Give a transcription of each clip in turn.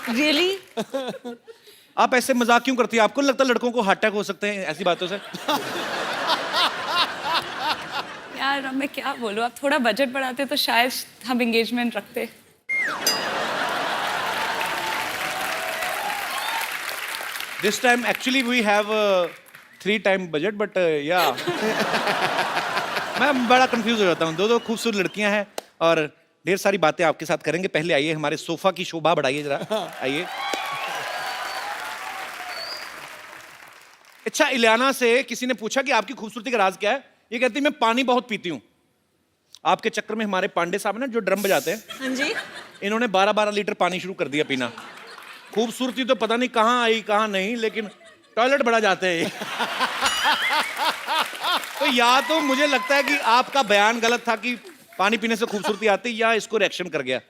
Really? आप ऐसे मजाक क्यों करती है? आपको नहीं लगता लड़कों को हार्ट अटैक हो सकते हैं ऐसी बातों से? यार अब मैं क्या बोलूँ, आप थोड़ा बजट बढ़ाते तो शायद हम एंगेजमेंट रखते। This time actually we have 3 times budget, but yeah. मैं बड़ा कंफ्यूज हो जाता हूँ। दो खूबसूरत लड़कियां हैं और ढेर सारी बातें आपके साथ करेंगे। पहले आइए, हमारे सोफा की शोभा बढ़ाइए जरा। आइए। अच्छा, इलियाना से किसी ने पूछा कि आपकी खूबसूरती का राज क्या है? ये कहती मैं पानी बहुत पीती हूँ। आपके चक्कर में हमारे पांडे साहब ना जो ड्रम बजाते हैं, हाँ जी। इन्होंने 12-12 लीटर पानी शुरू कर दिया पीना। खूबसूरती तो पता नहीं कहाँ आई कहाँ नहीं, लेकिन टॉयलेट बड़ा जाते हैं। तो या तो मुझे लगता है कि आपका बयान गलत था कि पानी पीने से खूबसूरती आती, या इसको रिएक्शन कर गया।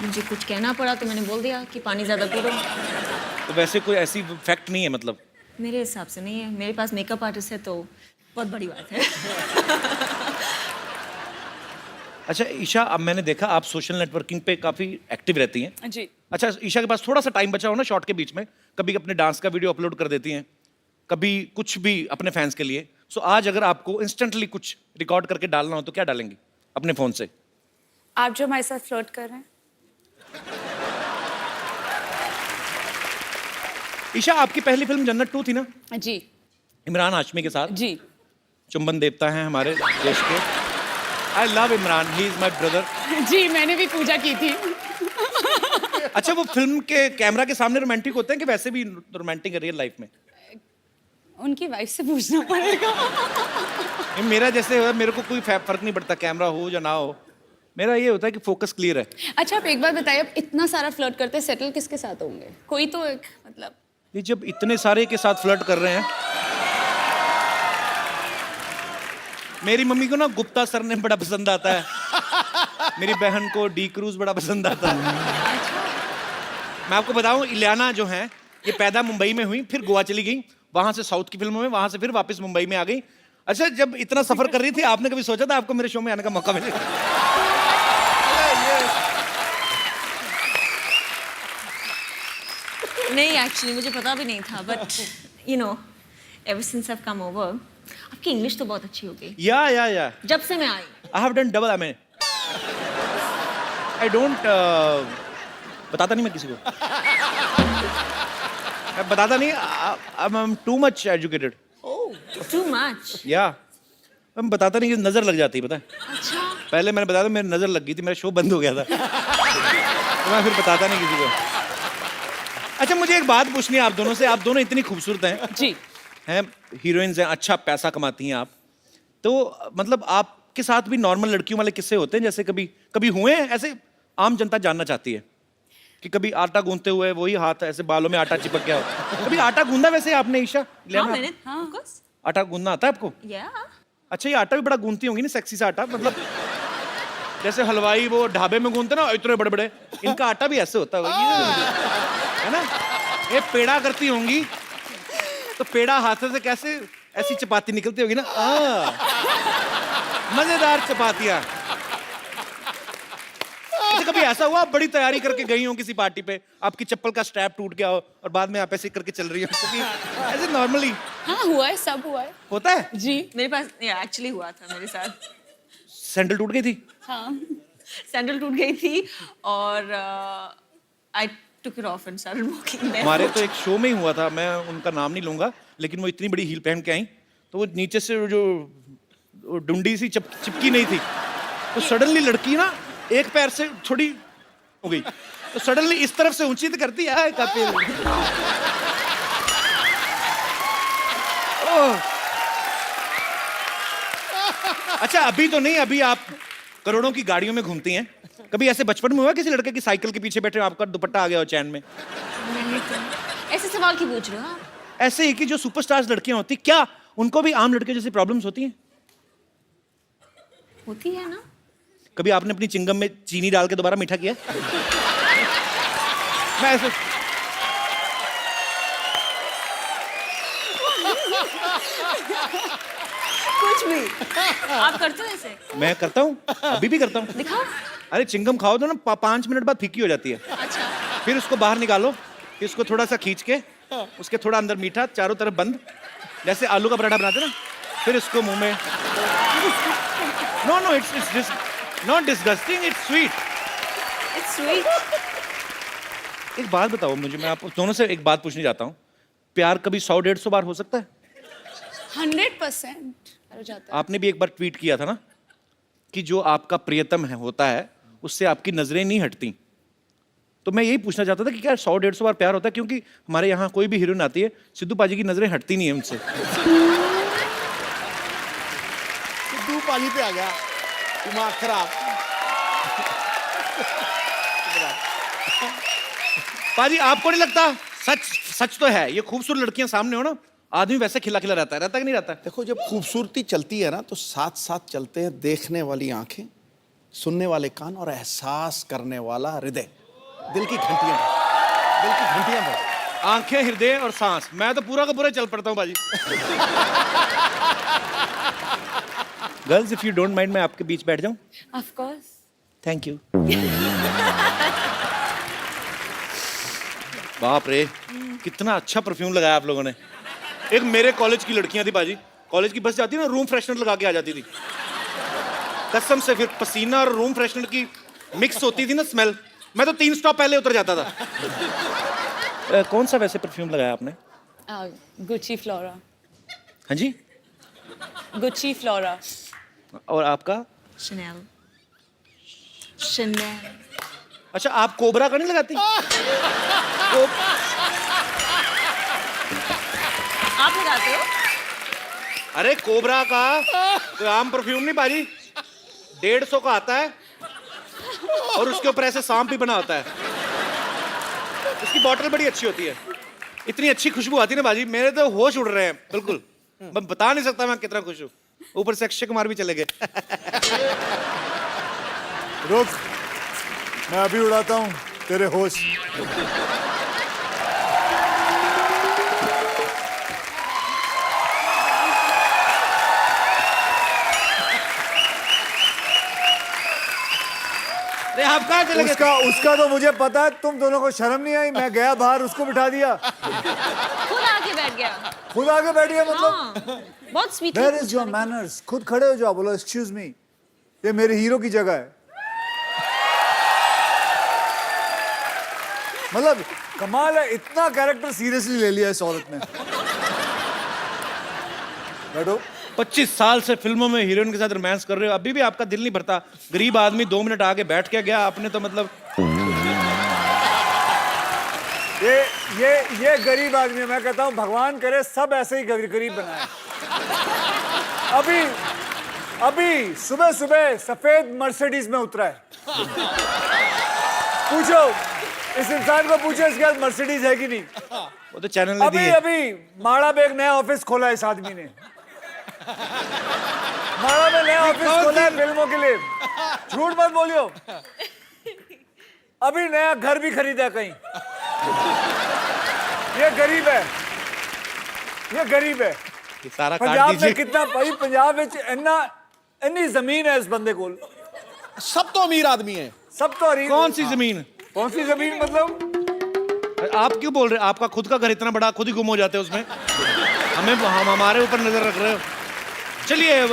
मुझे कुछ कहना पड़ा तो मैंने बोल दिया कि पानी ज्यादा पी लो। तो वैसे कोई ऐसी फैक्ट नहीं है मतलब? मेरे हिसाब से नहीं है, मेरे पास मेकअप आर्टिस्ट है तो बहुत बड़ी बात है। अच्छा ईशा, अब मैंने देखा आप सोशल नेटवर्किंग पे काफी एक्टिव रहती हैं। जी। अच्छा, ईशा के पास थोड़ा सा टाइम बचा हो ना शॉर्ट के बीच में, कभी अपने डांस का वीडियो अपलोड कर देती हैं, कभी कुछ भी अपने फैंस के लिए। सो आज अगर आपको इंस्टेंटली कुछ रिकॉर्ड करके डालना हो तो क्या डालेंगी अपने फोन से? आप जो हमारे साथ फ्लर्ट कर रहे हैं। ईशा, आपकी पहली फिल्म जन्नत 2 थी ना, जी। इमरान हाशमी के साथ? जी। चुंबन देवता हैं हमारे देश के। I love Imran, he is my brother. जी, मैंने भी पूजा की थी। अच्छा, वो फिल्म के कैमरा के सामने रोमांटिक होते हैं कि वैसे भी रोमांटिक है रियल लाइफ में? उनकी वाइफ से पूछना पड़ेगा। मेरा जैसे है, मेरे को कोई फर्क नहीं पड़ता कैमरा हो या ना हो, मेरा ये होता है कि फोकस क्लियर है। अच्छा, आप एक बात बताइए, आप इतना सारा फ्लर्ट करते हैं, सेटल किसके साथ होंगे? कोई तो एक मतलब। ये जब इतने सारे के साथ फ्लर्ट कर रहे हैं, मेरी मम्मी को ना गुप्ता सर ने बड़ा पसंद आता है, मेरी बहन को डी क्रूज बड़ा पसंद आता है। मैं आपको बताऊं, इलियाना जो है ये पैदा मुंबई में हुई, फिर गोवा चली गई, वहां से साउथ की फिल्मों में, वहां से फिर वापस मुंबई में आ गई। अच्छा, जब इतना सफर कर रही थी, आपने कभी सोचा था आपको मेरे शो में आने का मौका मिलेगा? नहीं, एक्चुअली मुझे पता भी नहीं था, but you know ever since I have come over, आपकी इंग्लिश तो बहुत अच्छी हो गई। या जब से मैं आई। I have done double MA. I don't बताता नहीं मैं किसी को। मैं बताता नहीं, I am too much educated. Too much? या मैं बताता नहीं कि नजर लग जाती है, पता है? अच्छा। पहले मैंने बताया था, मेरी नजर लग गई थी, मेरा शो बंद हो गया था। तो मैं फिर बताता नहीं किसी को। अच्छा, मुझे एक बात पूछनी है आप दोनों से। आप दोनों इतनी खूबसूरत हैं जी। हैं, हीरोइंस हैं, अच्छा पैसा कमाती हैं आप, तो मतलब आपके साथ भी नॉर्मल लड़कियों वाले किस्से होते हैं? जैसे कभी हुए हैं ऐसे? आम जनता जानना चाहती है कि कभी आटा गूंथते हुए वही हाथ ऐसे बालों में आटा चिपक गया हो। कभी आटा गूंदा वैसे आपने ईशा? हाँ, मैंने of course। आटा गूंदना आता है आपको? या। अच्छा, ये आटा भी बड़ा गूंथती होंगी ना, सेक्सी सा आटा, मतलब जैसे हलवाई वो ढाबे में गूंथते ना इतने बड़े बड़े, इनका आटा भी ऐसे होता है ना? ये पेड़ा करती होंगी तो पेड़ा हाथों से कैसे ऐसी चपाती निकलती होगी ना, मजेदार चपातियां। अच्छा, कभी ऐसा हुआ आप बड़ी तैयारी करके गई हो किसी पार्टी पे, आपकी चप्पल का स्ट्रैप टूट गया हो और बाद में आप ऐसे करके चल रही हो, कभी ऐसे नॉर्मली? हाँ, हुआ है, सब हुआ है। होता है? जी। मेरे पास एक्चुअली हुआ था मेरे साथ। सैंडल टूट गई थी? हाँ। सैंडल टूट गई थी और I took it off and started walking. हमारे तो एक शो में ही हुआ था, मैं उनका नाम नहीं लूंगा, लेकिन वो इतनी बड़ी हील पहन के आई तो वो नीचे से जो डुंडी सी चिपकी नहीं थी, तो सडनली लड़की ना एक पैर से थोड़ी हो गई, तो सडनली इस तरफ से ऊंची तो करती है कपिल। अच्छा, अभी तो नहीं, अभी आप करोड़ों की गाड़ियों में घूमती हैं। कभी ऐसे बचपन में हुआ किसी लड़के की साइकिल के पीछे बैठे आपका दुपट्टा आ गया हो चैन में? ऐसे सवाल क्यों पूछ रहे हो आप? ऐसे ही कि जो सुपरस्टार्स लड़कियां होती, क्या उनको भी आम लड़के जैसी प्रॉब्लम्स होती हैं? होती है ना। कभी आपने अपनी चिंगम में चीनी डाल के दोबारा मीठा किया? मैं ऐसे कुछ भी। आप करते हो ऐसे? मैं करता हूँ, अभी भी करता हूँ। दिखाओ। अरे चिंगम खाओ तो ना 5 मिनट बाद फीकी हो जाती है। अच्छा। फिर उसको बाहर निकालो, फिर उसको थोड़ा सा खींच के, उसके थोड़ा अंदर मीठा, चारों तरफ बंद, जैसे आलू का पराठा बनाते ना, फिर इसको मुंह में। No it's not disgusting, it's sweet. It's sweet. एक बात बताओ मुझे, मैं आप दोनों से एक बात पूछने जाता हूँ, प्यार कभी 100-150 बार हो सकता है? 100% हो जाता है। आपने भी एक बार ट्वीट किया था ना कि जो आपका प्रियतम है होता है उससे आपकी नजरें नहीं हटती। तो मैं यही पूछना चाहता था कि क्या 100-150 बार प्यार होता है? क्योंकि हमारे यहाँ कोई भी हीरोइन आती है, सिद्धू पाजी की नजरें हटती नहीं है उनसे। सिद्धू पाजी पे आ गया, दिमाग खराब। पाजी आपको नहीं लगता? सच तो है, ये खूबसूरत लड़कियां सामने हो ना, आदमी वैसे खिला खिला रहता है कि नहीं रहता है? देखो, जब खूबसूरती चलती है ना तो साथ साथ चलते हैं देखने वाली आंखें, सुनने वाले कान और एहसास करने वाला हृदय। दिल की घंटियां बज। आंखें, हृदय और सांस, मैं तो पूरा का पूरा चल पड़ता हूँ बाजी। Girls, if you don't mind, मैं आपके बीच बैठ जाऊं? Of course. Thank you. बाप रे, कितना अच्छा परफ्यूम लगाया आप लोगों ने। एक मेरे कॉलेज की लड़कियां थी बाजी, कॉलेज की बस जाती ना, रूम फ्रेशनर लगा के आ जाती थी कसम से। फिर पसीना और रूम फ्रेशनर की मिक्स होती थी ना स्मेल, मैं तो 3 स्टॉप पहले उतर जाता था। कौन सा वैसे परफ्यूम लगाया आपने? Gucci Flora. हाँ जी। Gucci Flora. और आपका? Chanel. Chanel. अच्छा, आप कोबरा का नहीं लगाती? आप लगाते हो? अरे कोबरा का तो आम परफ्यूम नहीं बाजी, 150 का आता है और उसके ऊपर ऐसे सांप भी बना होता है। उसकी बॉटल बड़ी अच्छी होती है, इतनी अच्छी खुशबू आती है ना बाजी, मेरे तो होश उड़ रहे हैं बिल्कुल। मैं बता नहीं सकता मैं कितना खुश हूँ। ऊपर से अक्षय कुमार भी चले गए। रुक, मैं अभी उड़ाता हूँ तेरे होश। अरे आप कहाँ चले गए? उसका तो मुझे पता है, तुम दोनों को शर्म नहीं आई? मैं गया बाहर, उसको बिठा दिया, खुद आके बैठ गया। खुद आगे बैठ गया। मतलब हाँ, बहुत sweet. Where is your manners? खुद खड़े हो जाओ, बोलो एक्सक्यूज मी, ये मेरे हीरो की जगह है। मतलब कमाल है, इतना कैरेक्टर सीरियसली ले लिया इस औरत ने। बैठो। 25 साल से फिल्मों में हीरोइन के साथ रोमांस कर रहे हो, अभी भी आपका दिल नहीं भरता? गरीब आदमी 2 मिनट आगे बैठ के गया, आपने तो मतलब। ये गरीब आदमी है। मैं कहता हूँ भगवान करे सब ऐसे ही गरीब बनाए। अभी सुबह सुबह सफेद मर्सिडीज में उतरा है। पूछो इस इंसान को, पूछो इसके पास मर्सिडीज है कि नहीं। वो तो चैनल ने दी है। अभी माड़ा में एक नया ऑफिस खोला है इस आदमी ने। माड़ा में नया ऑफिस खोला है फिल्मों के लिए। झूठ मत बोलियो। अभी नया घर भी खरीदा है कहीं। ये गरीब है, ये गरीब है। ये सारा काट पंजाब में दीजिए। कितना भाई, पंजाब में इतनी जमीन है इस बंदे को। सब तो अमीर आदमी है। सब तो कौन सी जमीन? कौन सी जमीन मतलब? आप क्यों बोल रहे हैं? आपका खुद का घर इतना बड़ा, खुद ही गुम हो जाते हैं उसमें। हम हमारे ऊपर नजर रख रहे हो। चलिए,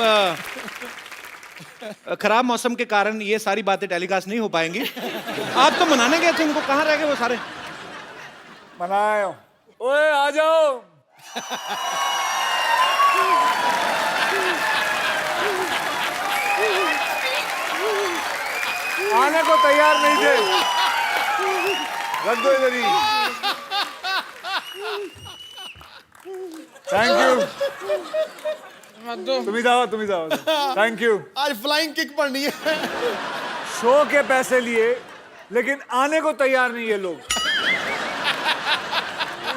खराब मौसम के कारण ये सारी बातें टेलीकास्ट नहीं हो पाएंगी। आप तो मनाने गए थे उनको, कहाँ रह गए वो सारे? मनाए। ओए आ जाओ। आने को तैयार नहीं थे। रख दो इधर ही। Thank you. तुम ही जाओ। Thank you. आज फ्लाइंग किक पड़नी है। शो के पैसे लिए लेकिन आने को तैयार नहीं ये लोग।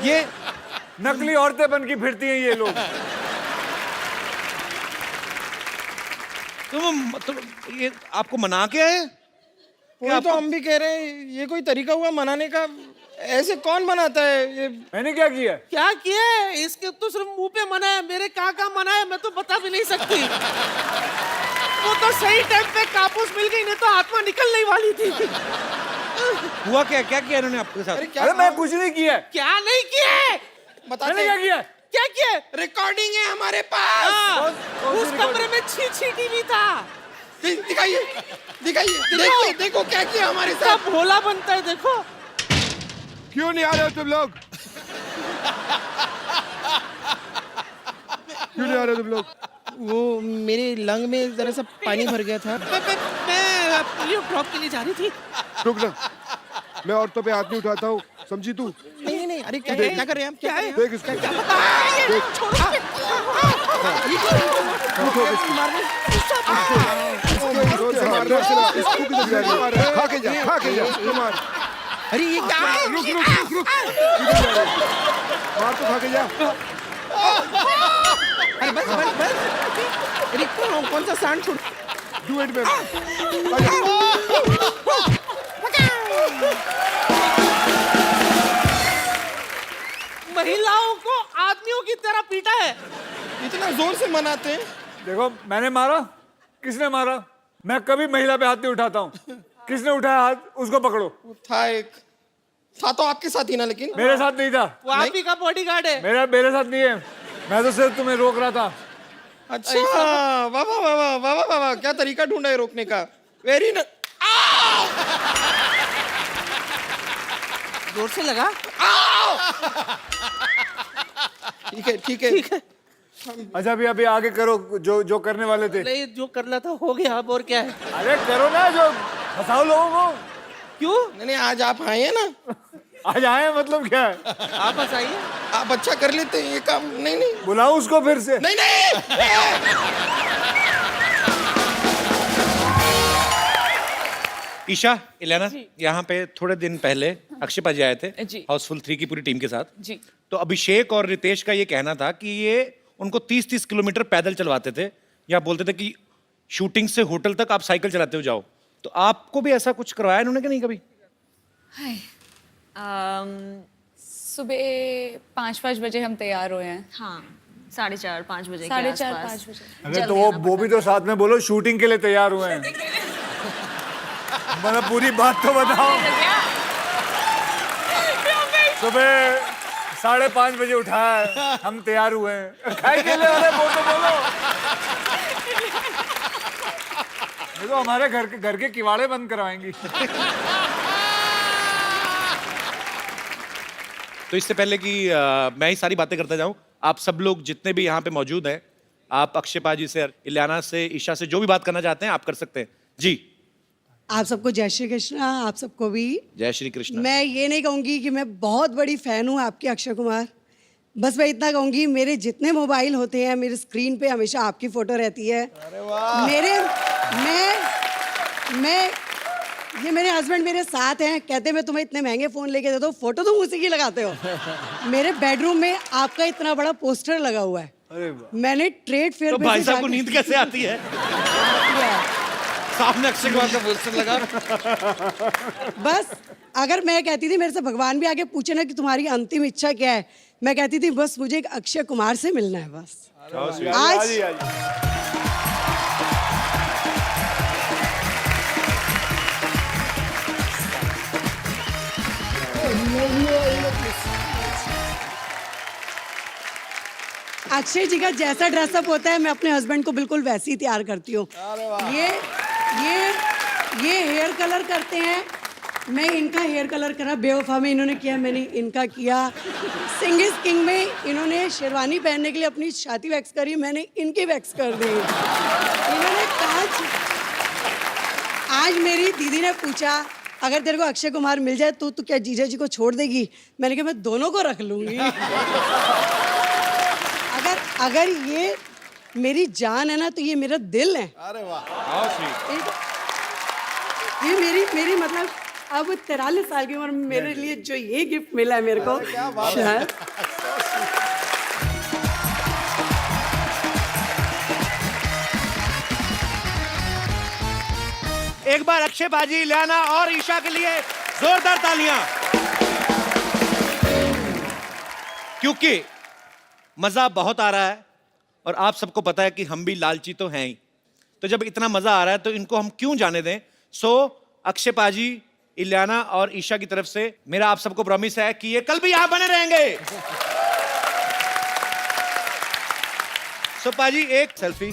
ये नकली औरतें बन के फिरती हैं ये लोग। तुम ये आपको मना के आए? वही तो हम भी कह रहे हैं, ये कोई तरीका हुआ मनाने का? ऐसे कौन मनाता है ये? मैंने क्या किया? क्या किया है? इसके तो सिर्फ मुंह पे मना है, मेरे कहाँ कहाँ मना है मैं तो बता भी नहीं सकती। वो तो सही टाइम पे कापूस मिल गई, नहीं तो आत्मा निकलने ही वाली थी। हुआ क्या? क्या किया इन्होंने आपके साथ? अरे मैं कुछ नहीं किया है। क्या नहीं किया है? मैंने बताते क्या किया है? क्या किया है? रिकॉर्डिंग है हमारे पास। कौन सी उस recording? कमरे में छी टीवी था। दिखाइए दिखाइए, देखो देखो क्या किया हमारे सब साथ। भोला बनता है, देखो। क्यों नहीं आ रहे हो तुम लोग? क्यों नहीं आ रहे हो तुम लोग? वो मेरे लंग में जरा सा पानी भर गया था। मैं ये ड्रॉप के लिए जा रही थी। रुक ना, मैं औरतों पे हाथ नहीं उठाता हूँ, समझी तू? नहीं नहीं, अरे क्या क्या कर रहे हैं हम? क्या है? देख इसको, जोर से मार रहा है, इसको किधर जा रही है? खा के जा, खा के जा, इसको मार। अरे ये क्या है? रुक रुक रुक रुक, किधर जा रही है? मार तो खा के जा। अरे बस। अरे कौन सा सांड छोड़? डू इट मैन, आजा। महिलाओं को आदमियों की तरह पीटा है। इतना जोर से मनाते हैं। देखो मैंने मारा, किसने मारा? मैं कभी महिला पे हाथ नहीं उठाता हूँ। किसने उठाया हाथ, उसको पकड़ो। था तो आपके साथ ही ना, लेकिन मेरे साथ नहीं था। वो आप ही का बॉडीगार्ड है। मेरे साथ नहीं है, मैं तो सिर्फ तुम्हें रोक रहा था। अच्छा, वाह वाह वाह वाह वाह वाह वाह, क्या तरीका ढूंढा है रोकने का। वेरी न जोर से लगा। ठीक है। अच्छा अभी आगे करो जो करने वाले थे। नहीं, जो करना था हो गया, अब और क्या है? अरे करो ना, जो फंसाओ लोगों को। क्यों? नहीं, आज आप आए हैं ना। आज आए मतलब क्या है? आप बस आइए, आप अच्छा कर लेते हैं ये काम। नहीं बुलाओ उसको फिर से। नहीं। ईशा, इलियाना, यहाँ पे थोड़े दिन पहले अक्षय पाजी आए थे जी। हाउसफुल 3 की पूरी टीम के साथ। जी। तो अभिषेक और रितेश का ये कहना था कि ये उनको 30-30 किलोमीटर पैदल चलवाते थे, या बोलते थे कि शूटिंग से होटल तक आप साइकिल चलाते हो जाओ। तो आपको भी ऐसा कुछ करवाया इन्होंने कि नहीं कभी? हाय, सुबह 5 बजे हम तैयार हुए हैं। हाँ, 4:30-5 बजे के 4:30-5 आसपास। बजे। अरे तो वो भी तो साथ में बोलो, शूटिंग के लिए तैयार हुए हैं। मतलब पूरी बात तो बताओ। सुबह 5:30 बजे उठाया है, हम तैयार हुए हैं। खाई के लिए वाले वो तो बोलो। ये तो हमारे घर के किवाड़े बंद करवाएंगी। तो इससे पहले कि मैं ही सारी बातें करता जाऊं, आप सब लोग जितने भी यहाँ पे मौजूद हैं, आप अक्षय पाजी से, इलियाना से, ईशा से जो भी बात करना चाहते हैं आप कर सकते हैं जी। आप सबको जय श्री कृष्णा। आप सबको भी जय श्री कृष्ण। मैं ये नहीं कहूँगी कि मैं बहुत बड़ी फ़ैन हूँ आपके अक्षय कुमार, बस मैं इतना कहूँगी मेरे जितने मोबाइल होते हैं मेरे स्क्रीन पे हमेशा आपकी फ़ोटो रहती है। अरे वाह। ये मेरे हस्बैंड मेरे साथ हैं, कहते हैं मैं तुम्हें इतने महंगे फ़ोन लेके देता हूँ, फ़ोटो तुम उसी की लगाते हो। मेरे बेडरूम में आपका इतना बड़ा पोस्टर लगा हुआ है। मैंने ट्रेड फेयर तो भाई साहब को नींद कैसे आती है? सामने अक्षय कुमार का पोस्टर लगा। बस अगर मैं कहती थी, मेरे से भगवान भी आके पूछे ना कि तुम्हारी अंतिम इच्छा क्या है, मैं कहती थी बस मुझे एक अक्षय कुमार से मिलना है बस। आज अक्षय जी का जैसा ड्रेसअप होता है मैं अपने हस्बैंड को बिल्कुल वैसे ही तैयार करती हूँ। ये हेयर कलर करते हैं, मैं इनका हेयर कलर करा, बेवफा में इन्होंने किया, मैंने इनका किया। सिंग इज किंग में इन्होंने शेरवानी पहनने के लिए अपनी छाती वैक्स करी, मैंने इनकी वैक्स कर दी। इन्होंने कांच। आज मेरी दीदी ने पूछा अगर तेरे को अक्षय कुमार मिल जाए तो तू क्या जीजा जी को छोड़ देगी? मैंने कहा मैं दोनों को रख लूंगी। अगर ये मेरी जान है ना तो ये मेरा दिल है। अरे वाह, ये मेरी मतलब अब 43 साल की उम्र में मेरे लिए जो ये गिफ्ट मिला है मेरे को, शायद एक बार अक्षय पाजी, इलियाना और ईशा के लिए जोरदार तालियां, क्योंकि मजा बहुत आ रहा है और आप सबको पता है कि हम भी लालची तो हैं ही। तो जब इतना मजा आ रहा है तो इनको हम क्यों जाने दें। सो अक्षय पाजी, इलियाना और ईशा की तरफ से मेरा आप सबको प्रॉमिस है कि ये कल भी यहां बने रहेंगे। सो पाजी एक selfie.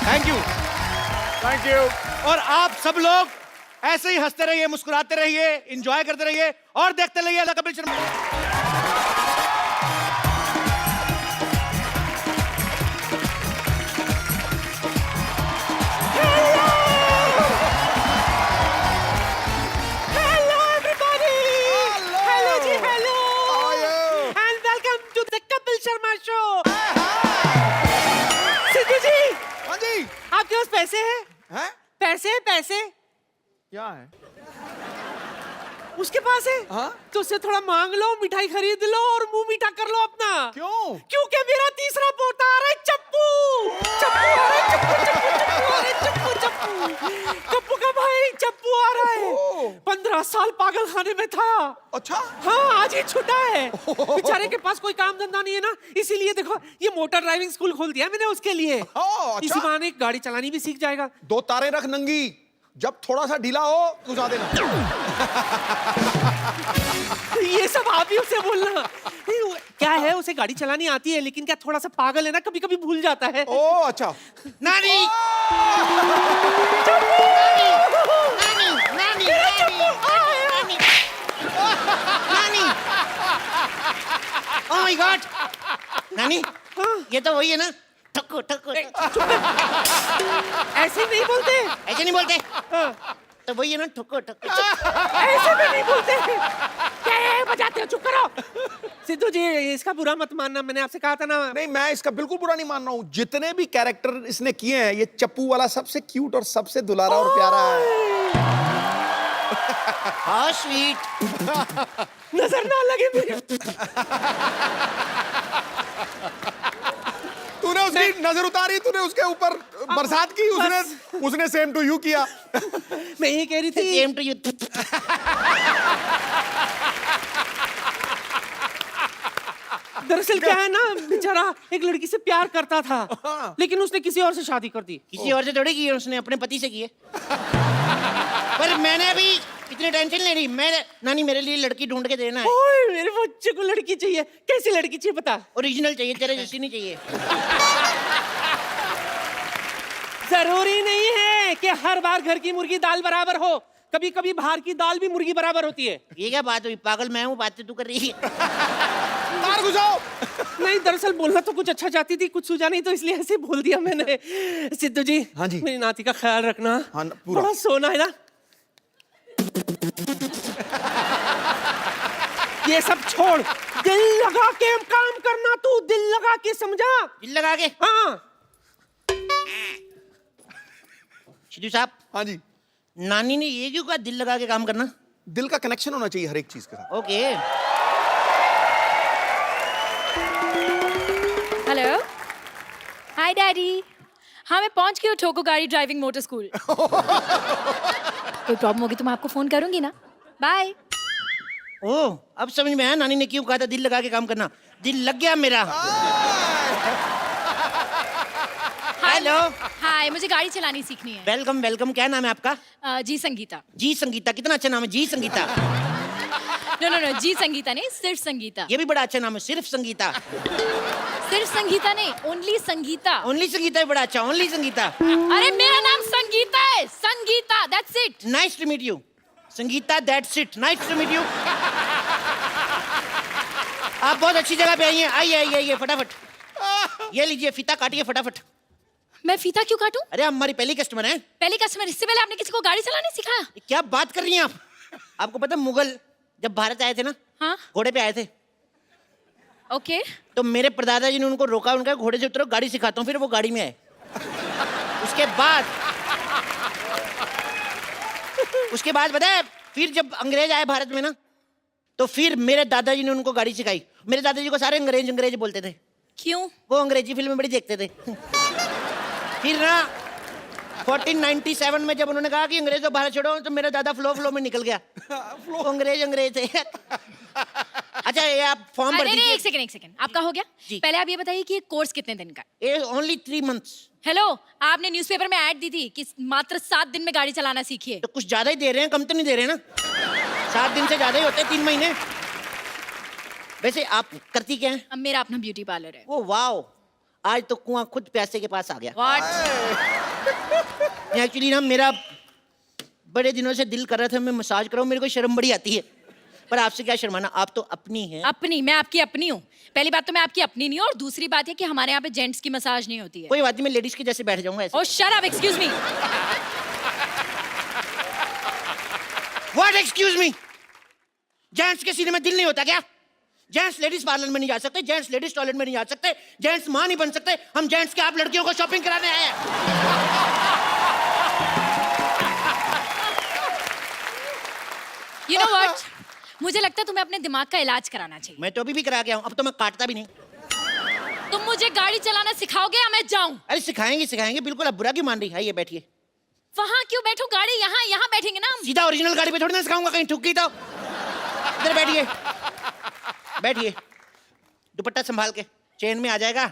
Thank you. Thank you. और आप सब लोग ऐसे ही हंसते रहिए, मुस्कुराते रहिए, एंजॉय करते रहिए और देखते रहिए the Kapil Sharma. Hello everybody! Hello ji, hello! How are you? And welcome to the Kapil Sharma Show! Sidhu ji, हाँ जी। आपके पास पैसे हैं? हैं? पैसे पैसे क्या है? उसके पास है? हाँ? तो उससे थोड़ा मांग लो, मिठाई खरीद लो और मुंह मीठा कर लो अपना। क्यों? क्योंकि मेरा तीसरा पोता आ रहा है, चप्पू। चप्पू आ रहा है, चप्पू आ रहा है, चप्पू। कप्पू का भाई चप्पू आ रहा है। 15 साल पागल खाने में था। अच्छा। हाँ, आज ही छुटा है। बेचारे के पास कोई काम धंधा नहीं है ना, इसीलिए देखो ये मोटर ड्राइविंग स्कूल खोल दिया मैंने उसके लिए। अच्छा। इसी बहाने गाड़ी चलानी भी सीख जाएगा। 2 तारे रख नंगी, जब थोड़ा सा ढीला हो घुसा देना। ये सब आप ही उसे बोलना। क्या है, उसे गाड़ी चलानी आती है, लेकिन क्या थोड़ा सा पागल है ना, कभी कभी भूल जाता है। ओ अच्छा। नानी ओह माय गॉड नानी ये तो वही है ना ठक्कू ठक्कू ऐसे नहीं बोलते। ऐसे नहीं बोलते तो वही है ना ठक्कू ठक्कू ऐसे भी नहीं बोलते। क्या है, बजाते हो, चुप करो। सिद्धू जी, इसका बुरा मत मानना, मैंने आपसे कहा था ना। नहीं, मैं इसका बिल्कुल बुरा नहीं मान रहा हूँ। जितने भी कैरेक्टर इसने किए हैं, ये चप्पू वाला सबसे क्यूट और सबसे दुलारा और प्यारा है। हाउ स्वीट नजर ना लगे मेरे। तूने उसकी नजर उतारी, तूने उसके ऊपर बरसात की, उसने सेम टू यू किया। मैं ये कह रही थी, सेम टू यू दरअसल क्या है ना, बेचारा एक लड़की से प्यार करता था, लेकिन उसने किसी और से शादी कर दी। किसी और से थोड़ी की है, उसने अपने पति से की है। पर मैंने अभी इतनी टेंशन नहीं ली। मैं नानी मेरे लिए लड़की ढूंढ के देना है। ओए, मेरे बच्चे को लड़की चाहिए। कैसी लड़की चाहिए बता? ओरिजिनल चाहिए, तेरे जैसी नहीं चाहिए। जरूरी नहीं है कि हर बार घर की मुर्गी दाल बराबर हो, कभी कभी बाहर की दाल भी मुर्गी बराबर होती है। ये क्या बात हुई? पागल मैं हूँ, बातें तू कर रही है। तार घुसाओ। नहीं, दरअसल बोलना तो कुछ अच्छा चाहती थी, कुछ सूझा नहीं, तो इसलिए ऐसे बोल दिया मैंने। सिद्धू जी, हाँ जी। मेरी नाती का ख्याल रखना। हाँ, पूरा। बड़ा सोना है ना। ये सब छोड़, दिल लगा के काम करना, तू दिल लगा के समझा। दिल लगा के? हाँ। सिद्धू साहब। हाँ जी। नानी ने ये क्यों कहा दिल लगा के काम करना? दिल का कनेक्शन होना चाहिए हर एक चीज के साथ। ओके। हेलो, हाय डैडी। हाँ, मैं पहुंच गई हूँ ठोको गाड़ी ड्राइविंग मोटर स्कूल। कोई प्रॉब्लम होगी तो मैं आपको फोन करूंगी ना। बाय। ओह, अब समझ में आया नानी ने क्यों कहा था दिल लगा के काम करना। दिल लग गया मेरा। हेलो। हाय, मुझे गाड़ी चलानी सीखनी है। Welcome welcome. क्या नाम है आपका? जी संगीता। जी संगीता, कितना अच्छा नाम है, जी संगीता। नो नो नो, जी संगीता नहीं, सिर्फ संगीता। ये भी बड़ा अच्छा नाम है, सिर्फ संगीता। सिर्फ संगीता नहीं, ओनली संगीता। ओनली संगीता भी बड़ा अच्छा, ओनली संगीता। अरे मेरा नाम संगीता है, Sangeeta, that's it. Nice to meet you Sangeeta, that's it. Nice to meet you. आप बहुत अच्छी जगह पे आई हैं। आइए आइए आइए फटाफट। ये लीजिए, फीता काटिए फटाफट। मैं फीता क्यों काटूं? अरे हमारी पहली कस्टमर है। पहले कस्टमर, इससे पहले आपने किसी को गाड़ी चलाने सिखाया? क्या बात कर रही हैं आप? आपको पता मुगल जब भारत आए थे ना, हाँ, घोड़े पे आए थे, ओके। तो मेरे परदादा जी ने उनको रोका, उनका घोड़े से उतरो, गाड़ी सिखाता हूँ। फिर वो गाड़ी में आए। उसके बाद पता है, फिर जब अंग्रेज आए भारत में ना, तो फिर मेरे दादाजी ने उनको गाड़ी सिखाई। मेरे दादाजी को सारे अंग्रेज अंग्रेज बोलते थे। क्यों? वो अंग्रेजी फिल्में बड़ी देखते थे। फिर ना 1497 में जब उन्होंने कहा कि अंग्रेजों भारत छोड़ो, तो मेरा दादा फ्लो में निकल गया। अंग्रेज थे। अच्छा, ये आप फॉर्म भर अरे दीजिए। एक सेकंड, आपका हो गया? जी। पहले आप ये बताइए कि ये कोर्स कितने दिन का है? ये ओनली 3 months। हेलो, आपने न्यूज़पेपर में ऐड दी थी कि मात्र 7 दिन में गाड़ी चलाना सीखिए। तो कुछ ज्यादा ही दे रहे हैं, कम तो नहीं दे रहे ना। 7 दिन से ज्यादा ही होते हैं, 3 महीने। वैसे आप करती क्या हैं? अब मेरा अपना ब्यूटी पार्लर है। ओ वाओ, आज तो कुआं खुद प्यासे के पास आ गया। व्हाट? एक्चुअली ना मेरा बड़े दिनों से दिल कर रहा था मैं मसाज कराऊं, मेरे को शर्म बड़ी आती है, पर आपसे क्या शर्माना, आप तो अपनी हैं। अपनी? मैं आपकी अपनी हूँ? पहली बात तो मैं आपकी अपनी नहीं हूँ, और दूसरी बात है कि हमारे यहाँ पे जेंट्स की मसाज नहीं होती है। कोई बात नहीं, मैं लेडीज के जैसे बैठ जाऊंगा ऐसे। Oh shut up, excuse me. What excuse me? Gents के सीने में दिल नहीं होता क्या? जेंट्स लेडीज पार्लर में नहीं जा सकते, जेंट्स लेडीज टॉयलेट में नहीं जा सकते, जेंट्स मां नहीं बन सकते। हम जेंट्स के आप लड़कियों को शॉपिंग कराने आए हैं। यू नो व्हाट, मुझे लगता है तुम्हें अपने दिमाग का इलाज कराना चाहिए। मैं तो अभी भी करा गया हूं, अब तो मैं काटता भी नहीं। तुम मुझे गाड़ी चलाना सिखाओगे या मैं जाऊं? अरे सिखाएंगे बिल्कुल, अब बुरा क्यों मान रही है? आइए बैठिए। वहां क्यों बैठो? गाड़ी यहाँ बैठेंगे ना हम। सीधा ओरिजिनल गाड़ी पे थोड़ी ना सिखाऊंगा, कहीं ठुक गई तो। इधर बैठिए, बैठिए। दुपट्टा संभाल के, चेन में आ जाएगा।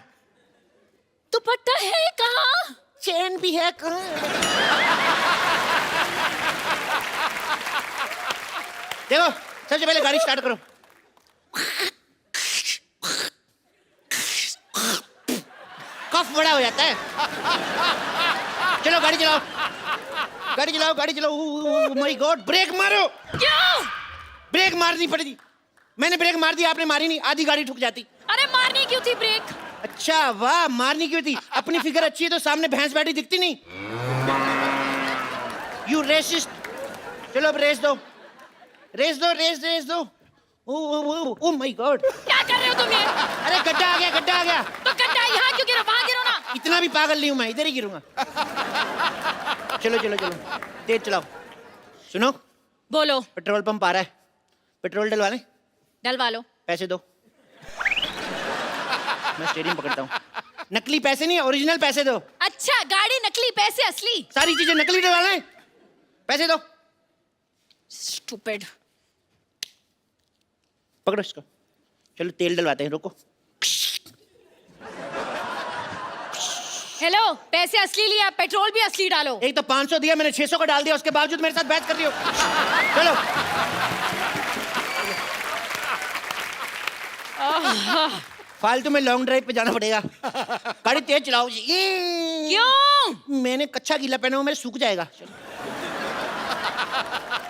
दुपट्टा है कहाँ? चेन भी है कहाँ? देखो, सबसे पहले गाड़ी स्टार्ट करो। कफ बड़ा हो जाता है। चलो गाड़ी चलाओ, गाड़ी चलाओ, गाड़ी चलाओ। माय गॉड, ब्रेक मारो। क्यों? ब्रेक मारनी पड़ेगी। मैंने ब्रेक मार दी, आपने मारी नहीं, आधी गाड़ी ठुक जाती। अरे मारनी क्यों थी ब्रेक? अच्छा वाह, मारनी क्यों थी? अपनी फिगर अच्छी है तो सामने भैंस बैठी दिखती नहीं। You racist. चलो अब रेस दो, रेस दो, रेस दो। ओ माय गॉड, क्या कर रहे हो तुम ये? अरे गड्ढा आ गया, गड्ढा आ गया। तो गड्ढा यहाँ क्यों गिरो? वहां गिरो ना। इतना भी पागल नहीं हूं मैं, इधर ही गिरूंगा। चलो चलो चलो, तेज चलाओ। सुनो, बोलो। पेट्रोल पंप आ रहा है, पेट्रोल डलवा लें? डलवा लो। पैसे दो। मैं स्टीयरिंग पकड़ता हूँ। नकली पैसे नहीं, ओरिजिनल पैसे दो। अच्छा, गाड़ी नकली, पैसे असली। सारी चीजें नकली डलवा लें, पैसे दो। स्टूपिड। पकड़ो इसको। चलो तेल डलवाते हैं, रुको। हेलो, पैसे असली लिया, पेट्रोल भी असली डालो। एक तो 500 दिया मैंने, 600 का डाल दिया, उसके बावजूद मेरे साथ बहस कर रही हो। चलो। फालतू में लॉन्ग ड्राइव पे जाना पड़ेगा। गाड़ी तेज चलाओ जी। क्यों? मैंने कच्चा गीला पहना हुआ, मेरे सूख जाएगा।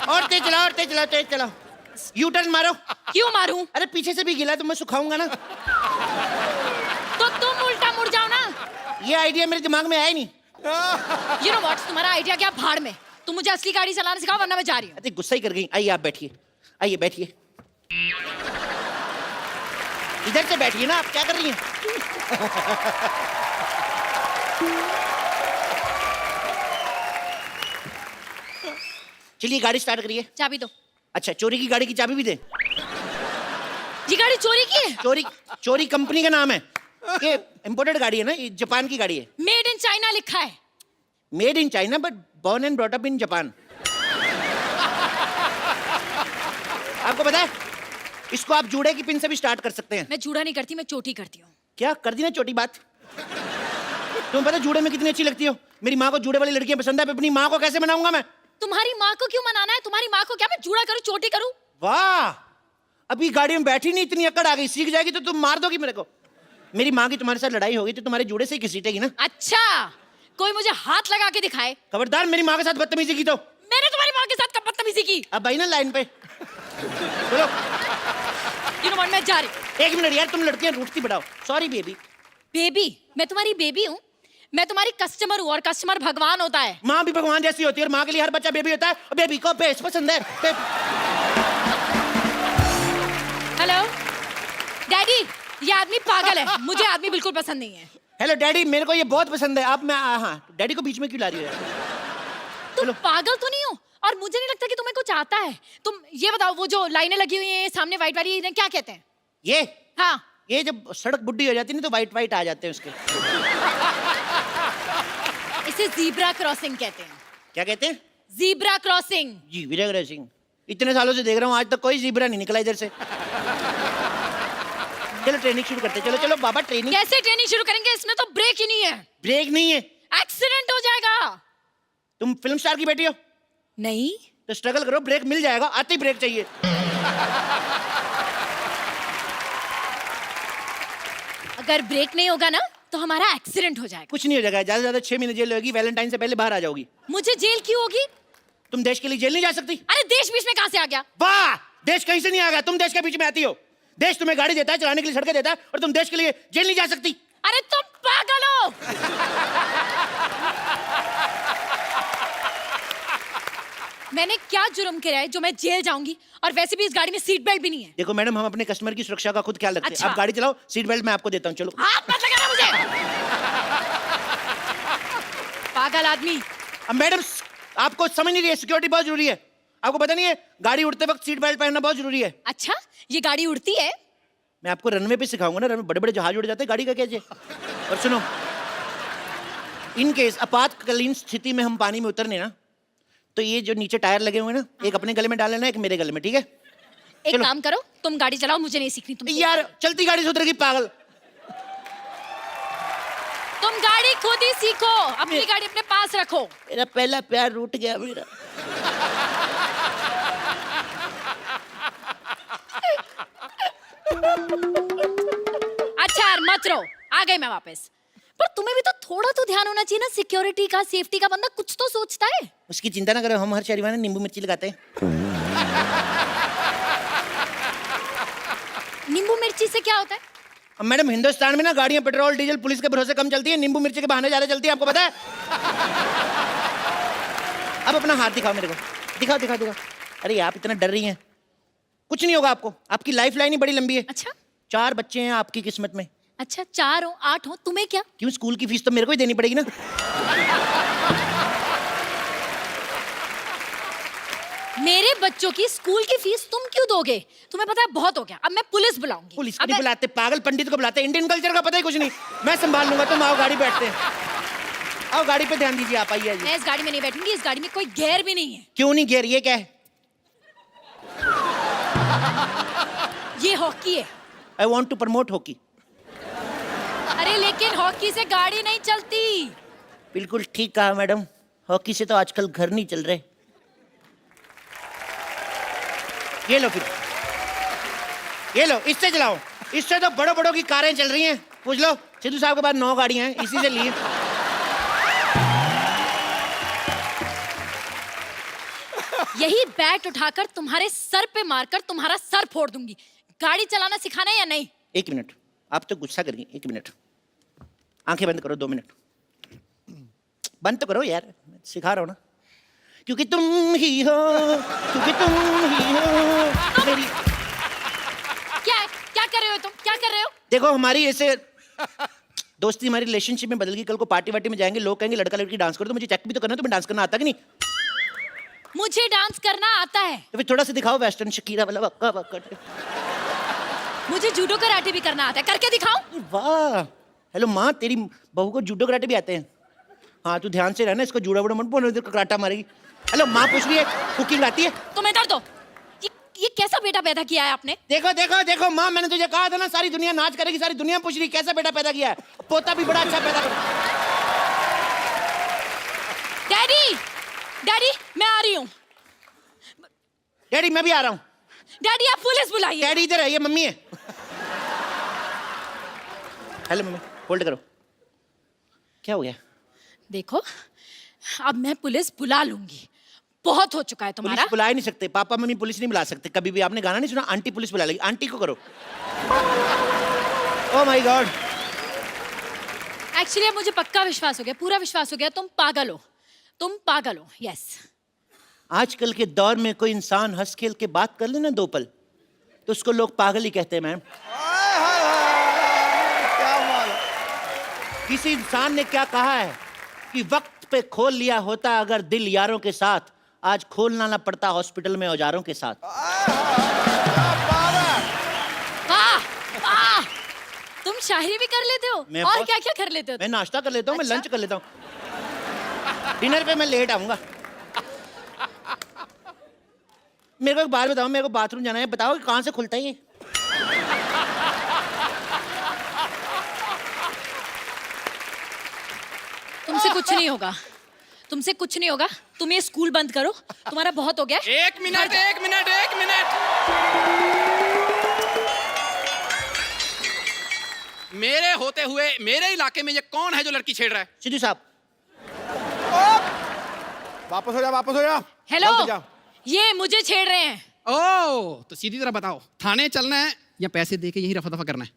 और तेज चलाओ, और तेज चलाओ, तेज चलाओ। यू टर्न मारो। क्यों मारूं? अरे पीछे से भी गीला है तो मैं सुखाऊंगा ना। तो तुम उल्टा मुड़ जाओ ना। ये आइडिया मेरे दिमाग में आया नहीं। यू नो व्हाट, तुम्हारा आइडिया क्या भाड़ में। तुम मुझे असली गाड़ी चलाना सिखाओ वरना मैं जा रही हूँ। अरे गुस्सा ही कर गई। आइए आप बैठिए, आइए बैठिए। इधर से बैठिए ना, आप क्या कर रही हैं? चलिए गाड़ी स्टार्ट करिए। चाबी दो। अच्छा, चोरी की गाड़ी की चाबी भी दे? ये गाड़ी चोरी की है? चोरी कंपनी का नाम है। ये इंपोर्टेड गाड़ी है ना, ये जापान की गाड़ी है। मेड इन चाइना लिखा है। Made in China but born and brought up in Japan. आपको पता है, इसको आप जूड़े की पिन से भी स्टार्ट कर सकते हैं। मैं जूड़ा नहीं करती, मैं चोटी करती हूँ। क्या कर दी ना छोटी बात। तुम्हें पता जूड़े में कितनी अच्छी लगती हो? मेरी माँ को जूड़े वाली लड़कियां पसंद है, अपनी माँ को कैसे मनाऊंगा मैं? तुम्हारी माँ को क्यों मनाना है? तुम्हारी माँ को क्या मैं जूड़ा करूँ, चोटी करूँ? वाह, अभी गाड़ी में बैठी नहीं, इतनी अकड़ आ गई। सीख जाएगी तो तुम मार दोगी मेरे को। मेरी माँ की तुम्हारे साथ लड़ाई होगी तो तुम्हारे जूड़े से ही घसीटेगी ना। अच्छा, कोई मुझे हाथ लगा के दिखाए। खबरदार मेरी माँ के साथ बदतमीजी की तो। मैंने तुम्हारी माँ के साथ कब बदतमीजी की? अब आई ना लाइन पे। चलो। You know what, मैं जा रही हूँ। एक मिनट यार, तुम लड़कियां रूठती बढ़ाओ। Sorry baby. बेबी? मैं तुम्हारी बेबी हूँ? मैं तुम्हारी कस्टमर हूँ और कस्टमर भगवान होता है। माँ भी भगवान जैसी होती है और माँ के लिए हर बच्चा बेबी होता है और बेबी को बेस पसंद है। हेलो डैडी, ये आदमी पागल है, मुझे आदमी बिल्कुल पसंद नहीं है। हेलो डैडी, मेरे को ये बहुत पसंद है। आप मैं हाँ, डैडी को बीच में क्यों ला रही हो यार? तुम पागल तो नहीं हो? और मुझे नहीं लगता कि तुम्हें कुछ आता है। तुम ये बताओ, वो जो लाइनें लगी हुई हैं सामने वाइट वाली, इन्हें क्या कहते हैं? ये हाँ, ये जब सड़क बुड्ढी हो जाती है ना तो वाइट वाइट आ जाते हैं उसके। इसे जीब्रा क्रॉसिंग कहते हैं। क्या कहते हैं? Zebra crossing. जी वीरेंद्र सिंह, इतने सालों से देख रहा हूँ आज तक कोई ज़ीब्रा नहीं निकला इधर से। चलो ट्रेनिंग शुरू करते हैं। चलो चलो बाबा ट्रेनिंग। कैसे ट्रेनिंग शुरू करेंगे? इसमें तो ब्रेक ही नहीं है। ब्रेक नहीं है? एक्सीडेंट हो जाएगा। तुम फिल्म स्टार की बेटी हो? नहीं। तो स्ट्रगल करो, ब्रेक मिल जाएगा। आते ही ब्रेक चाहिए। अगर ब्रेक नहीं होगा ना तो हमारा एक्सीडेंट हो जाएगा। कुछ नहीं हो जाएगा, ज्यादा से ज्यादा 6 महीने जेल होगी, वैलेंटाइन से पहले बाहर आ जाओगी। मुझे जेल क्यों होगी? तुम देश के लिए जेल नहीं जा सकती? अरे देश बीच में कहां से आ गया? वाह, देश कहीं से नहीं आ गया, तुम देश के बीच में आती हो। देश तुम्हें गाड़ी देता है, चलाने के लिए सड़कें देता है, और तुम देश के लिए जेल नहीं जा सकती। अरे तुम पागल हो। मैंने क्या जुर्म किया है जो मैं जेल जाऊंगी? और वैसे भी इस गाड़ी में सीट बेल्ट भी नहीं है। देखो मैडम, हम अपने कस्टमर की सुरक्षा का खुद ख्याल रखते हैं। अच्छा। आप गाड़ी चलाओ, सीट बेल्ट मैं आपको देता हूँ। चलो। हाथ मत लगाना मुझे। पागल आदमी। अब मैडम, आपको समझ नहीं रही है, सिक्योरिटी बहुत जरूरी है। आपको पता नहीं है, गाड़ी उड़ते वक्त सीट बेल्ट पहनना बहुत जरूरी है। अच्छा, ये गाड़ी उड़ती है? मैं आपको रनवे पे सिखाऊंगा ना, रनवे बड़े बड़े जहाज उड़ जाते हैं, गाड़ी का कैसे। और सुनो, इन केस आपातकालीन स्थिति में हम पानी में उतरने ना, तो ये जो नीचे टायर लगे हुए हैं ना, एक अपने गले में डाल लेना, एक मेरे गले में, ठीक है? एक काम करो, तुम गाड़ी चलाओ, मुझे नहीं सीखनी। तुम यार चलती गाड़ी से उतरेगी पागल। तुम गाड़ी खुद ही सीखो, अपनी गाड़ी अपने पास रखो। मेरा पहला प्यार रूठ गया मेरा। अच्छा यार, मत रो, आ गई मैं वापस। पर तुम्हें भी तो थोड़ा तो ध्यान होना चाहिए ना, सिक्योरिटी का, सेफ्टी का। बंदा कुछ तो सोचता है। उसकी चिंता ना करो, हम हर शनिवार में नींबू मिर्ची लगाते हैं। नींबू मिर्ची से क्या होता है? अब मैडम, हिंदुस्तान में ना गाड़ियां पेट्रोल डीजल पुलिस के भरोसे कम चलती है, नींबू मिर्ची के बहाने ज्यादा चलती है, आपको पता है? अब अपना हाथ दिखाओ मेरे को, दिखाओ दिखाओ दिखाओ। अरे आप इतना डर रही हैं, कुछ नहीं होगा आपको, आपकी लाइफ लाइन ही बड़ी लंबी है। अच्छा, 4 बच्चे हैं आपकी किस्मत में। अच्छा, 4 हो 8 हो, तुम्हें क्या? क्यों, स्कूल की फीस तो मेरे को ही देनी पड़ेगी ना। मेरे बच्चों की स्कूल की फीस तुम क्यों दोगे? तुम्हें पता है बहुत हो गया, अब मैं पुलिस बुलाऊंगी। पुलिस को नहीं बुलाते, पागल पंडित को बुलाते, इंडियन कल्चर का पता ही कुछ नहीं। मैं संभाल लूंगा, तुम आओ गाड़ी बैठते हैं। आओ गाड़ी पे ध्यान दीजिए, आप आइए। मैं इस गाड़ी में नहीं बैठूंगी, इस गाड़ी में कोई गियर भी नहीं है। क्यों नहीं गियर, ये क्या है? ये हॉकी है। I want to promote hockey. अरे लेकिन हॉकी से गाड़ी नहीं चलती। बिल्कुल ठीक कहा मैडम, हॉकी से तो आजकल घर नहीं चल रहे। ये लो फिर, ये लो, इससे चलाओ। इससे तो बड़ों बड़ों की कारें चल रही हैं। पूछ लो, सिद्धू साहब के पास 9 गाड़ियां हैं, इसी से लिए। यही बैट उठाकर तुम्हारे सर पे मारकर तुम्हारा सर फोड़ दूंगी। गाड़ी चलाना सिखाना है या नहीं? 1 मिनट, आप तो गुस्सा कर गई। 1 मिनट, आंखें बंद करो। 2 मिनट बंद तो करो यार, सिखा रहा हूं ना। क्योंकि तुम ही हो, क्योंकि तुम ही हो मेरी। क्या कर रहे हो तुम? क्या कर रहे हो? देखो, हमारी ऐसे दोस्ती, हमारी रिलेशनशिप में बदल गई। कल को पार्टी वार्टी में जाएंगे, लोग कहेंगे लड़का लड़की डांस करो, तो मुझे चेक भी तो करना है, तुम्हें डांस करना आता कि नहीं? मुझे डांस करना आता है। तो फिर थोड़ा सा दिखाओ वेस्टर्न शकीरा वाला वक्का वक्का। मुझे जूडो कराटे भी करना आता है, करके दिखाऊं? वाह, हेलो माँ, तेरी बहू को जूडो कराटे भी आते हैं। हाँ, तू ध्यान से रहना, इसको जूड़ा वूड़ा मत बोलना, कराटा मारेगी। हेलो माँ पूछ रही है, कुकिंग आती है? तुम इधर दो। ये कैसा बेटा पैदा किया है आपने? देखो देखो देखो माँ, मैंने तुझे कहा था ना, सारी दुनिया नाच करेगी, सारी दुनिया पूछ रही कैसा बेटा पैदा किया है। पोता भी बड़ा अच्छा पैदा कर। डैडी, डैडी मैं आ रही हूँ। डैडी मैं भी आ रहा हूँ। डैडी आप पुलिस बुलाइए। डैडी इधर है, ये मम्मी है। हेलो मम्मी, होल्ड करो। क्या हो गया? देखो, अब मैं पुलिस बुला लूंगी, बहुत हो चुका है तुम्हारा। पुलिस बुला ही नहीं सकते, पापा मम्मी पुलिस नहीं बुला सकते कभी भी। आपने गाना नहीं सुना, आंटी पुलिस बुला लेगी। आंटी को करो। Oh my God. एक्चुअली अब मुझे पक्का विश्वास हो गया, पूरा विश्वास हो गया, तुम पागल हो, तुम पागल हो। यस, आजकल के दौर में कोई इंसान हंस खेल के बात कर ले ना 2 पल, तो उसको लोग पागल ही कहते हैं मैम। किसी इंसान ने क्या कहा है कि वक्त पे खोल लिया होता अगर दिल यारों के साथ, आज खोलना ना पड़ता हॉस्पिटल में औजारों के साथ। वाह वाह, तुम शायरी भी कर लेते हो और क्या क्या कर लेते हो? मैं नाश्ता कर लेता हूँ, मैं अच्छा? लंच कर लेता हूँ। डिनर पे मैं लेट आऊंगा। मेरे को एक बात बताओ, मेरे को बाथरूम जाना है, बताओ कि कहाँ से खुलता है ये? तुमसे कुछ नहीं होगा, तुमसे कुछ नहीं होगा। तुम ये स्कूल बंद करो, तुम्हारा बहुत हो गया। एक मिनट, एक मिनट, एक मिनट। मेरे होते हुए मेरे इलाके में ये कौन है जो लड़की छेड़ रहा है? सिद्धू साहब। वापस हो जा, वापस हो जा। हेलो, वापस जा। ये मुझे छेड़ रहे हैं। ओह, तो सीधी तरह बताओ, थाने चलना है या पैसे दे के यही रफा दफा करना है?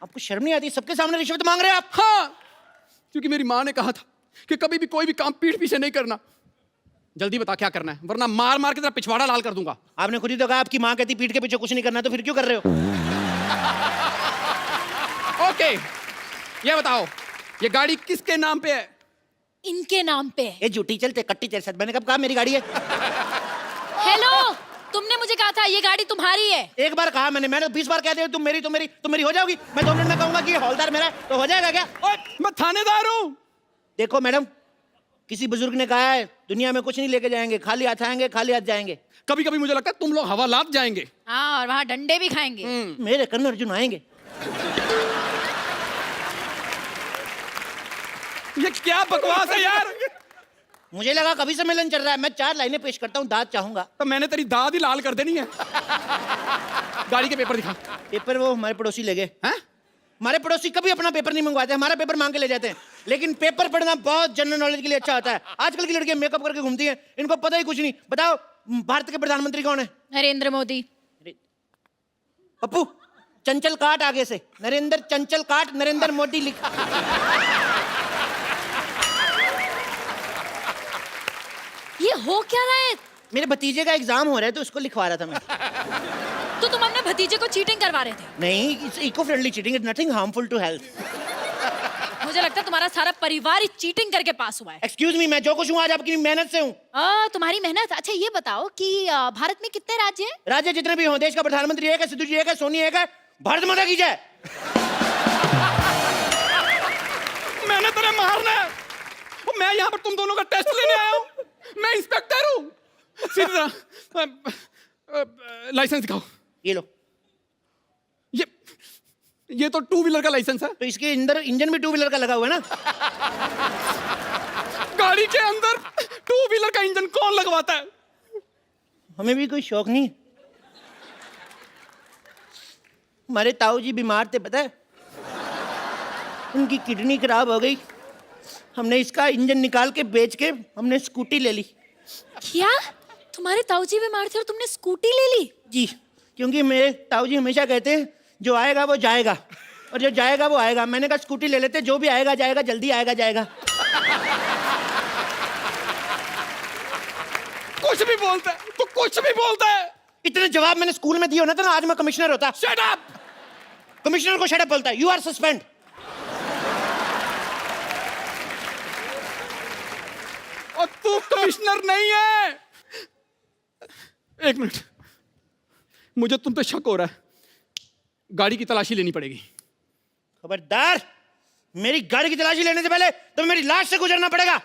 आपको शर्म नहीं आती? सबके सामने रिश्वत मांग रहे हैं आप? हाँ, क्योंकि मेरी माँ ने कहा था कि कभी भी कोई भी काम पीठ पीछे नहीं करना। जल्दी बता क्या करना है, वरना मार मार के तेरा पिछवाड़ा लाल कर दूंगा। आपने खुद ही तो कहा आपकी माँ कहती पीठ के पीछे कुछ नहीं करना, तो फिर क्यों कर रहे हो? ओके, ये बताओ, ये गाड़ी किसके नाम पे है? इनके नाम पे। ये झूठी चलते कट्टी तेरे साथ। मैंने कब कहा मेरी गाड़ी है? हेलो, तुमने मुझे कहा था ये गाड़ी तुम्हारी है। एक बार कहा मैंने 20 बार कह दिया तुम मेरी, तुम मेरी हो जाओगी। मैं 2 मिनट में कहूंगा कि ये हौलदार मेरा है, तो हो जाएगा क्या? ओए, मैं थानेदार हूं। देखो मैडम, किसी बुजुर्ग ने कहा है दुनिया में कुछ नहीं लेके जाएंगे, खाली हाथ आएंगे, खाली हाथ जाएंगे। कभी कभी मुझे लगता है तुम लोग हवालात जाएंगे। हाँ, और वहाँ डंडे भी खाएंगे। मेरे कर्ण अर्जुन आएंगे। ये क्या बकवास है यार? मुझे लगा कभी सम्मेलन चल रहा है। मैं 4 लाइनें पेश करता हूँ, दाद चाहूंगा। तो मैंने तेरी दाद ही लाल कर देनी है। गाड़ी के पेपर दिखा। पेपर वो हमारे पड़ोसी ले गए। हैं? हमारे पड़ोसी कभी अपना पेपर नहीं मंगवाते, हमारा पेपर मांग के ले जाते हैं। लेकिन पेपर पढ़ना बहुत जनरल नॉलेज के लिए अच्छा होता है। आजकल की लड़कियां मेकअप करके घूमती हैं, इनको पता ही कुछ नहीं। बताओ भारत के प्रधानमंत्री कौन है? नरेंद्र मोदी। पप्पू, चंचल काट आगे से, नरेंद्र चंचल काट, नरेंद्र मोदी लिखा। ये हो क्या रहा है? मेरे भतीजे का एग्जाम हो रहा है तो उसको लिखवा रहा था मैं। तो तुम अपने भतीजे को चीटिंग करवा रहे थे? नहीं, it's eco friendly cheating, it's nothing harmful to health. मुझे लगता है तुम्हारा सारा परिवार ही चीटिंग करके पास हुआ है। एक्सक्यूज मी, मैं जो कुछ हूँ आज आपकी मेहनत से हूँ। तुम्हारी मेहनत। अच्छा ये बताओ कि भारत में कितने राज्य हैं? राज्य जितने भी हों, देश का प्रधानमंत्री एक है, सिद्धू जी एक है, सोनी एक है। भारत माता की जय। मैंने तेरे मारना है। मैं यहाँ पर तुम दोनों का टेस्ट लेने आया हूँ। मैं इंस्पेक्टर हूँ। सीधी तरह लाइसेंस दिखाओ। ये लो। ये तो 2 व्हीलर का लाइसेंस है। तो इसके अंदर इंजन भी 2 व्हीलर का लगा हुआ है ना? गाड़ी के अंदर 2 व्हीलर का इंजन कौन लगवाता है? हमें भी कोई शौक नहीं। हमारे ताऊ जी बीमार थे, पता है? उनकी किडनी खराब हो गई। हमने इसका इंजन निकाल के बेच के हमने स्कूटी ले ली। क्या? तुम्हारे ताऊजी बीमार थे और तुमने स्कूटी ले ली? जी, क्योंकि मेरे ताऊ जी हमेशा कहते हैं जो आएगा वो जाएगा और जो जाएगा वो आएगा। मैंने कहा स्कूटी ले लेते, जो भी आएगा जाएगा, जल्दी आएगा जाएगा। कुछ भी बोलता है, तो कुछ भी बोलता है। इतने जवाब मैंने स्कूल में दिए होना था ना, आज मैं कमिश्नर होता। Shut up! कमिश्नर को शट अप बोलता है। You are suspend. और तू कमिश्नर नहीं है। एक मिनट, मुझे तुम पे शक हो रहा है। गाड़ी की तलाशी लेनी पड़ेगी। खबरदार, मेरी गाड़ी की तलाशी लेने से पहले तो मेरी लाश से गुजरना पड़ेगा।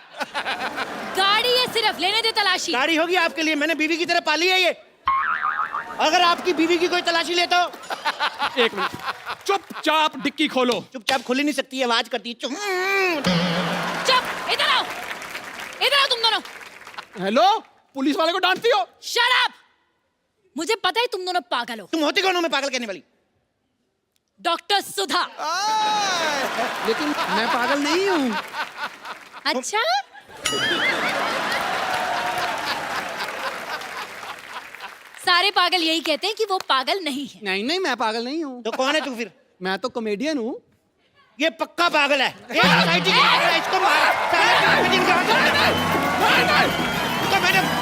गाड़ी है सिर्फ, लेने दे तलाशी। गाड़ी होगी आपके लिए, मैंने बीवी की तरह पाली है ये। अगर आपकी बीवी की कोई तलाशी ले तो। एक मिनट, चुपचाप डिक्की खोलो। चुपचाप खुल ही नहीं सकती, आवाज करती है। चुप, इधर आओ, इधर आओ तुम दोनों। हेलो, पुलिस वाले को डांटती हो? Shut up! मुझे पता है तुम दोनों पागल हो। तुम होती कौन हो मैं पागल कहने वाली? डॉक्टर सुधा। लेकिन मैं पागल नहीं हूँ। अच्छा? सारे पागल यही कहते हैं कि वो पागल नहीं है। नहीं नहीं, मैं पागल नहीं हूँ। तो कौन है तू फिर? मैं तो कॉमेडियन हूँ। ये पक्का पागल है। ये सोसाइटी की पागल है, इसको मार। सारे दिन का तो मैडम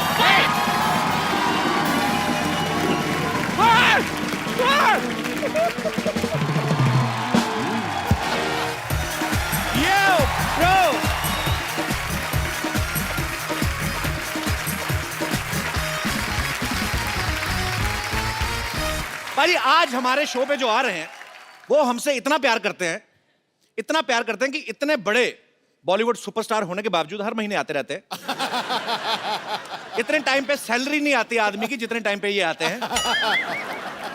भाई आज हमारे शो पे जो आ रहे हैं वो हमसे इतना प्यार करते हैं, इतना प्यार करते हैं कि इतने बड़े बॉलीवुड सुपरस्टार होने के बावजूद हर महीने आते रहते हैं। इतने टाइम पे सैलरी नहीं आती आदमी की जितने टाइम पे ये आते हैं।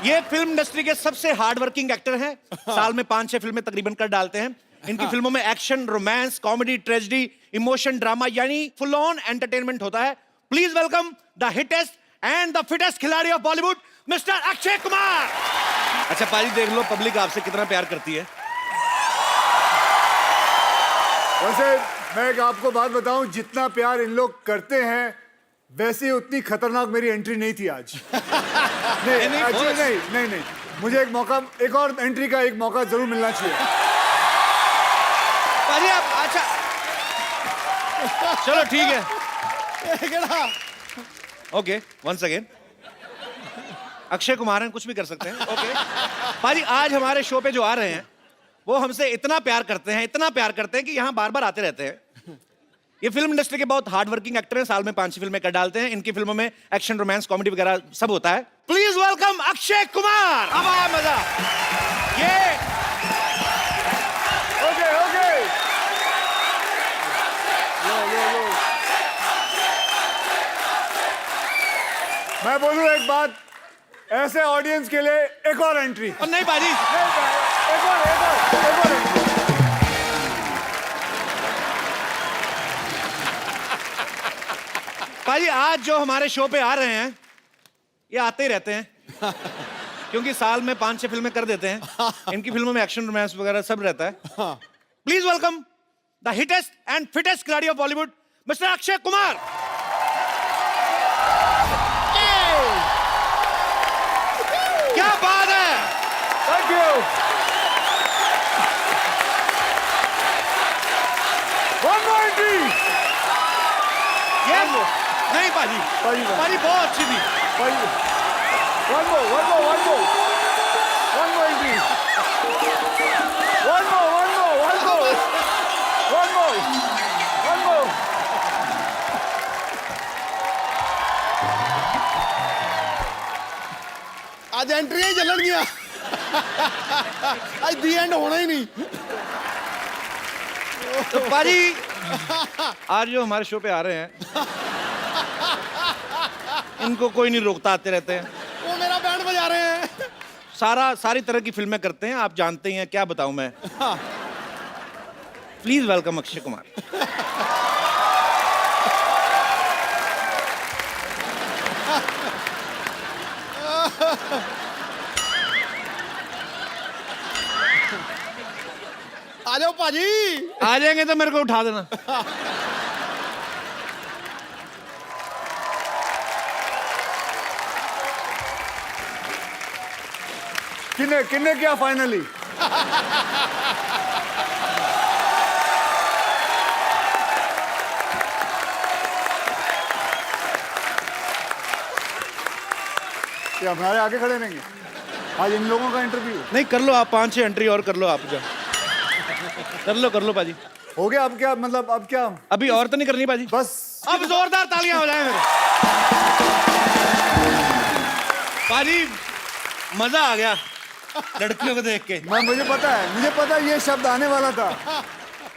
ये फिल्म इंडस्ट्री के सबसे हार्ड वर्किंग एक्टर हैं। साल में 5-6 फिल्में तकरीबन कर डालते हैं। इनकी फिल्मों में action, romance, comedy, tragedy, emotion, drama यानी फुल ऑन एंटरटेनमेंट होता है। Please welcome the hittest and the fittest khiladi of Bollywood, mister Akshay Kumar. अच्छा पाजी, देख लो पब्लिक आपसे कितना प्यार करती है। वैसे मैं एक आपको बात बताऊं, जितना प्यार इन लोग करते हैं वैसे उतनी खतरनाक मेरी एंट्री नहीं थी आज। नहीं, actually नहीं, मुझे एक मौका, एक और एंट्री का एक मौका जरूर मिलना चाहिए। पाजी आप, अच्छा चलो ठीक है, okay once again Akshay Kumar हैं, कुछ भी कर सकते हैं। ओके पाजी, आज हमारे शो पे जो आ रहे हैं वो हमसे इतना प्यार करते हैं कि यहाँ बार बार आते रहते हैं। ये फिल्म इंडस्ट्री के बहुत हार्ड वर्किंग एक्टर हैं। साल में 5 फिल्में कर डालते हैं। इनकी फिल्मों में एक्शन, रोमांस, कॉमेडी वगैरह सब होता है। Please welcome Akshay Kumar. अब आया मजा। ये ओके लो। मैं बोलूं एक बात, ऐसे ऑडियंस के लिए एक और एंट्री। और नहीं पाजी, एक और एंट्री। पाजी आज जो हमारे शो पे आ रहे हैं ये आते ही रहते हैं क्योंकि साल में 5-6 फिल्में कर देते हैं। इनकी फिल्मों में एक्शन, रोमांस वगैरह सब रहता है। Please welcome the hittest and fittest khiladi of Bollywood, mister Akshay Kumar. क्या बात है, thank you. One more entry. नहीं पाजी, पाजी बहुत अच्छी थी। One more entry. One more. आज एंट्री ही चलन गया। आज दी एंड होना ही नहीं। तो पाजी आज जो हमारे शो पे आ रहे हैं इनको कोई नहीं रोकता, आते रहते हैं। वो मेरा बैंड बजा रहे हैं। सारी तरह की फिल्में करते हैं, आप जानते ही हैं, क्या बताऊं मैं। Please welcome Akshay Kumar. आ जाओ पाजी। आ जाएंगे तो मेरे को उठा देना। किन्ने किया फाइनली? क्या हमारे आगे खड़े रहेंगे आज इन लोगों का इंटरव्यू? नहीं कर लो आप, 5-6 एंट्री और कर लो आप। कर लो पाजी। हो गया? अब क्या मतलब, अब क्या? अभी और तो नहीं करनी पाजी, बस अब जोरदार तालियां हो जाए मेरे। पाजी मजा आ गया लड़कियों को देख के। मुझे पता है ये शब्द आने वाला था।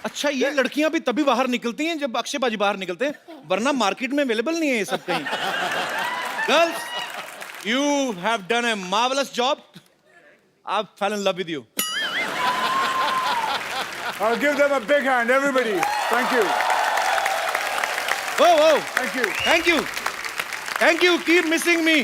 अच्छा, ये लड़कियां भी तभी बाहर निकलती हैं जब अक्षय पाजी बाहर निकलते हैं, वरना मार्केट में अवेलेबल नहीं है ये सब कहीं। Girls, you have done a marvellous job. I fail in love with you. I'll give them a big hand, everybody. Thank you. Oh, Thank you. Thank you. Keep missing me.